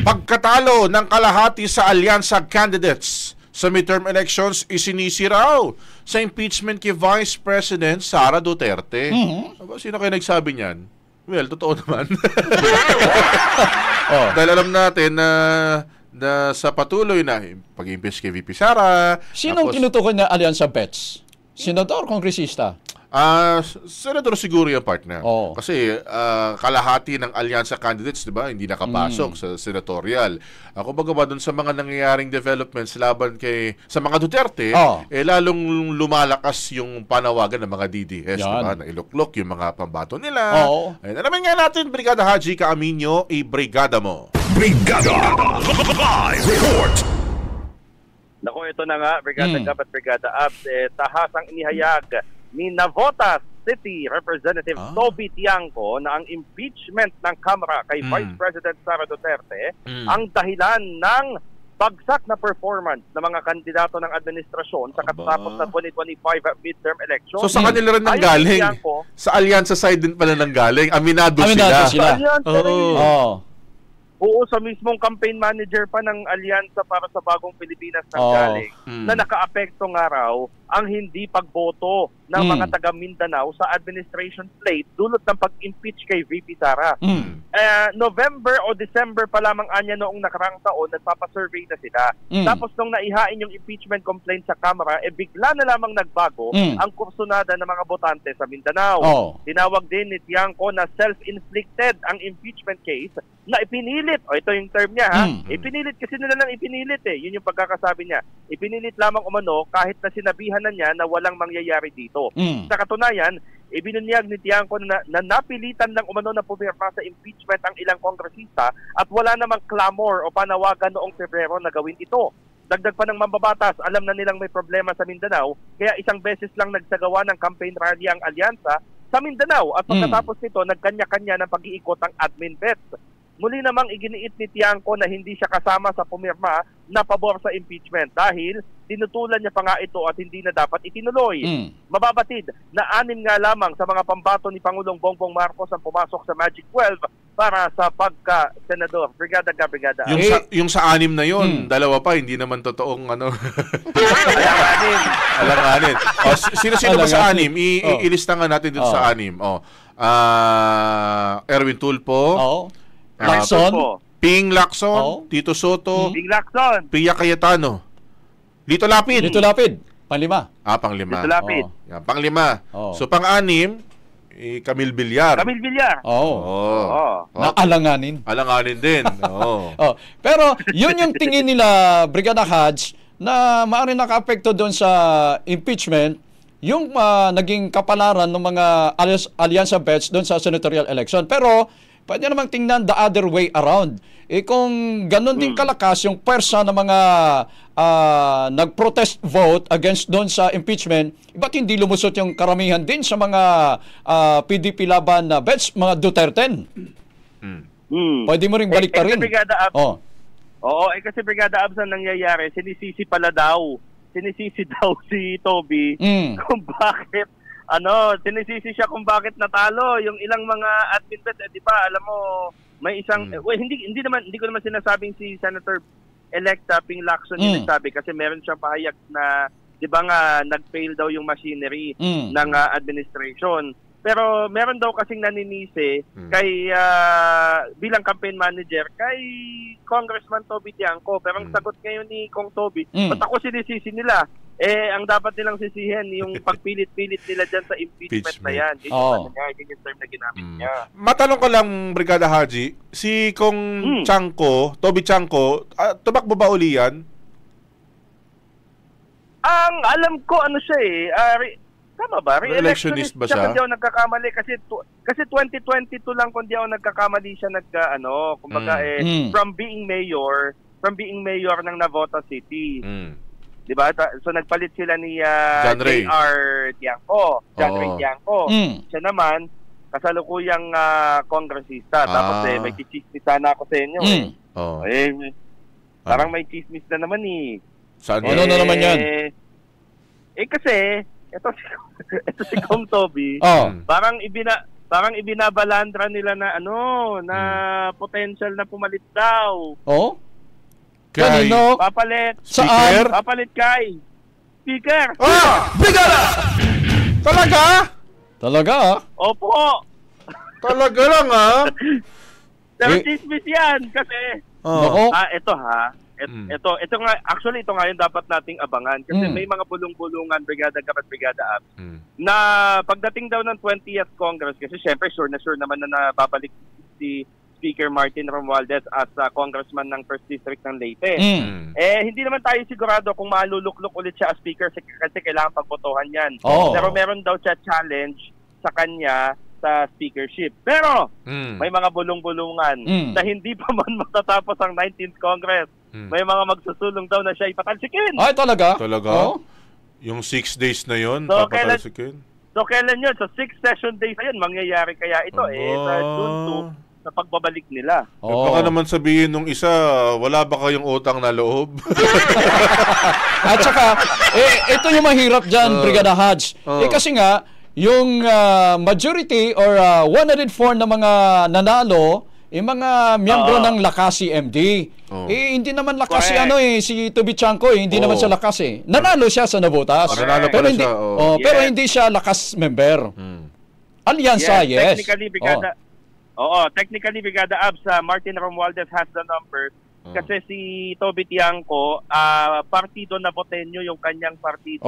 Pagkatalo ng kalahati sa alyansa candidates sa midterm elections, isinisi raw sa impeachment kay Vice President Sara Duterte. Sino kayo nagsabi niyan? Well, totoo naman. Dahil alam natin na sa patuloy na pag-impeach kay VP Sara. Sinong tinutukoy na alyansa bets? Senador, kongresista? Senador siguro yung partner. Kasi kalahati ng alyansa candidates, di ba, hindi nakapasok sa senatorial. Kumbaga ba dun sa mga nangyayaring developments laban sa mga Duterte, lalong lumalakas yung panawagan ng mga DDS, di ba, na iluklok yung mga pambato nila. Alamin nga natin, Brigada Haji Kaaminyo, i-brigada mo. Brigada Live Report. Naku, ito na nga, Brigada Gab at Brigada Abs, tahasang inihayag ni Navotas City Representative Toby Tiangco na ang impeachment ng Kamara kay Vice President Sara Duterte ang dahilan ng bagsak na performance ng mga kandidato ng administrasyon sa katatapos na 2025 midterm election. So sa kanila rin nanggaling? Sa alyansa side din pala nanggaling? Aminado sila? Oo, sa mismong campaign manager pa ng Alyansa para sa Bagong Pilipinas nanggaling na nakaapekto nga raw ang hindi pagboto ng mga taga Mindanao sa administration slate dulot ng pag-impeach kay VP Sara. November o December pa lamang anya noong nakarang taon, nagpapasurvey na sila. Tapos nung naihain yung impeachment complaint sa Kamara, bigla na lamang nagbago ang kursunada ng mga botante sa Mindanao. Tinawag din ni Tiangco na self-inflicted ang impeachment case na ipinilit. Ito yung term niya, ha? Ipinilit kasi nila lang ipinilit Yun yung pagkakasabi niya. Ipinilit lamang umano kahit na sinabihan na niya na walang mangyayari dito. Sa katunayan, ibinunyag ni Tiangco na napilitan lang umano na pumirma sa impeachment ang ilang kongresista at wala namang clamor o panawagan noong Pebrero na gawin ito. Dagdag pa ng mambabatas, alam na nilang may problema sa Mindanao, kaya isang beses lang nagsagawa ng campaign rally ang alyansa sa Mindanao at pagkatapos nito, nagkanya-kanya ng pag-iikot ang admin bets. Muli namang iginiit ni Tiangco na hindi siya kasama sa pumirma na pabor sa impeachment dahil tinutulan niya pa nga ito at hindi na dapat itinuloy. Mababatid na 6 nga lamang sa mga pambato ni Pangulong Bongbong Marcos ang pumasok sa Magic 12 para sa pagka-senador. Brigada ka, Brigada. Yung sa 6 na yun, dalawa pa, hindi naman totoong ano. Alanganin. Sino-sino ba sa 6? Ilista nga natin dito sa 6. Erwin Tulfo. Lacson, Ping Lacson, Tito Soto, Ping Lacson, Pia Cayetano, Lito Lapid, panglima. Lito Lapid. Yan, panglima. So pang-6, Camille Villar. Alanganin. Alanganin din. Pero yun yung tingin nila, Brigada Haj, na maaaring naka-apekto doon sa impeachment, yung naging kapalaran ng mga alyansa bets doon sa senatorial election. Pero pwede namang tingnan the other way around. Kung ganun din kalakas yung pwersa ng mga nag-protest vote against doon sa impeachment, ba't hindi lumusot yung karamihan din sa mga PDP laban na bets, mga Duterte? Pwede mo rin balik rin. Kasi Brigada Abs ang nangyayari, sinisisi daw si Toby kung bakit sinisisi siya kung bakit natalo yung ilang mga admin bets. Di ba, alam mo, may isang hindi ko naman sinasabing si Senator Electa Ping Lacson yung nagsabi kasi meron siyang pahayag na di ba nga nag-fail daw yung machinery ng administration. Pero meron daw kasing naninisi kay bilang campaign manager kay Congressman Toby Tiangco. Pero ang sagot ngayon ni Kong Toby, ba't ako sinisisi nila? Ang dapat nilang sisihin yung pagpilit-pilit nila dyan sa impeachment na yan. Yun yung term na ginamit niya. Matanong ko lang, Brigada Haji, si Kong Toby Tiangco, tumakbo ba uli yan? Ang alam ko, siya tama ba? Re-electionist ba siya? Kung di ako nagkakamali, kasi 2022 lang kung di ako nagkakamali siya kumbaga from being mayor ng Navotas City. Diba? So nagpalit sila ni J.R. Tiangco. John Ray Tiangco. Siya naman, kasalukuyang kongresista. Tapos may chismis sana ako sa inyo. Parang may chismis na naman Saan? Ano na naman yan? Kasi, ito si Kong Toby, parang parang ibinabalandra nila na na potential na pumalit daw. Oh? Kanino? Papalit. Saan? Papalit kay Speaker. Brigada! Talaga? Talaga? Opo. Talaga lang Pero chismis yan kasi ito nga, actually ito nga yung dapat nating abangan kasi may mga bulong-bulungan Brigada Gab at Brigada Abs na pagdating daw ng 20th Congress, kasi syempre sure naman na babalik si Speaker Martin Romualdez as congressman ng 1st District ng Leyte. Hindi naman tayo sigurado kung maluluklok ulit siya as speaker kasi kailangan pagbotohan yan. Pero meron daw siya challenge sa kanya sa speakership. Pero may mga bulong-bulungan na hindi pa man matatapos ang 19th Congress. May mga magsusulong daw na siya ipatalsikin. Ay, talaga? Talaga? Yung 6 days na yun, So, papatalsikin? Kailan yun? So, 6 session days na yun. Mangyayari kaya ito sa June 2 sa pagbabalik nila. Baka naman sabihin nung isa, wala ba kayong utang na loob? At saka, ito yung mahirap dyan, Brigada Hadj. Kasi nga, yung majority or 104 na mga nanalo, mga miyembro ng Lakasi MD. Hindi naman lakas si Toby Chanko, hindi naman siya lakas Nanalo siya sa nabotas. Nanalo siya. Pero hindi siya lakas member. Alyansa, yes. Technically Brigada Abs, Martin Romualdez has the numbers. Kasi si Toby Tiangco, partido na Boteño yung kanyang partido.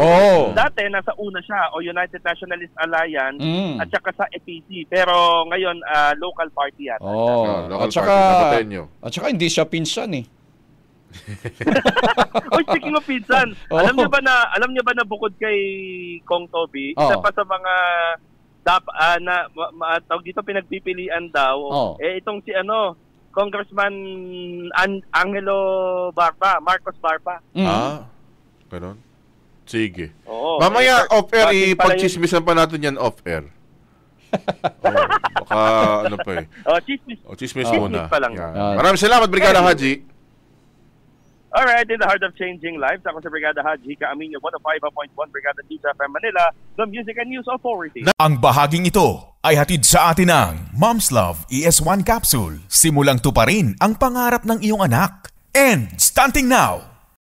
Dati nasa una siya o United Nationalist Alliance at saka sa EPC. Pero ngayon local party yata. Local party na Boteño. At saka hindi siya pinsan Speaking of pinsan, alam niyo ba na bukod kay Kong Toby, isa pa sa mga tawag dito pinagpipilian daw itong si Congressman Angelo Marcos Barba. Ganun. Sige. Mamaya off-air, ipag-chismisan pa natin yan off-air. Baka chismis muna. Pa lang. Maraming salamat, Brigada Haji. Alright, in the heart of changing lives, ako si Brigada Haji Kaaminyo, 105.1 Brigada News FM Manila, the Music and News Authority. Ang bahaging ito ay hatid sa atin ng Mom's Love ES1 Capsule. Simulang tuparin ang pangarap ng iyong anak. And starting now,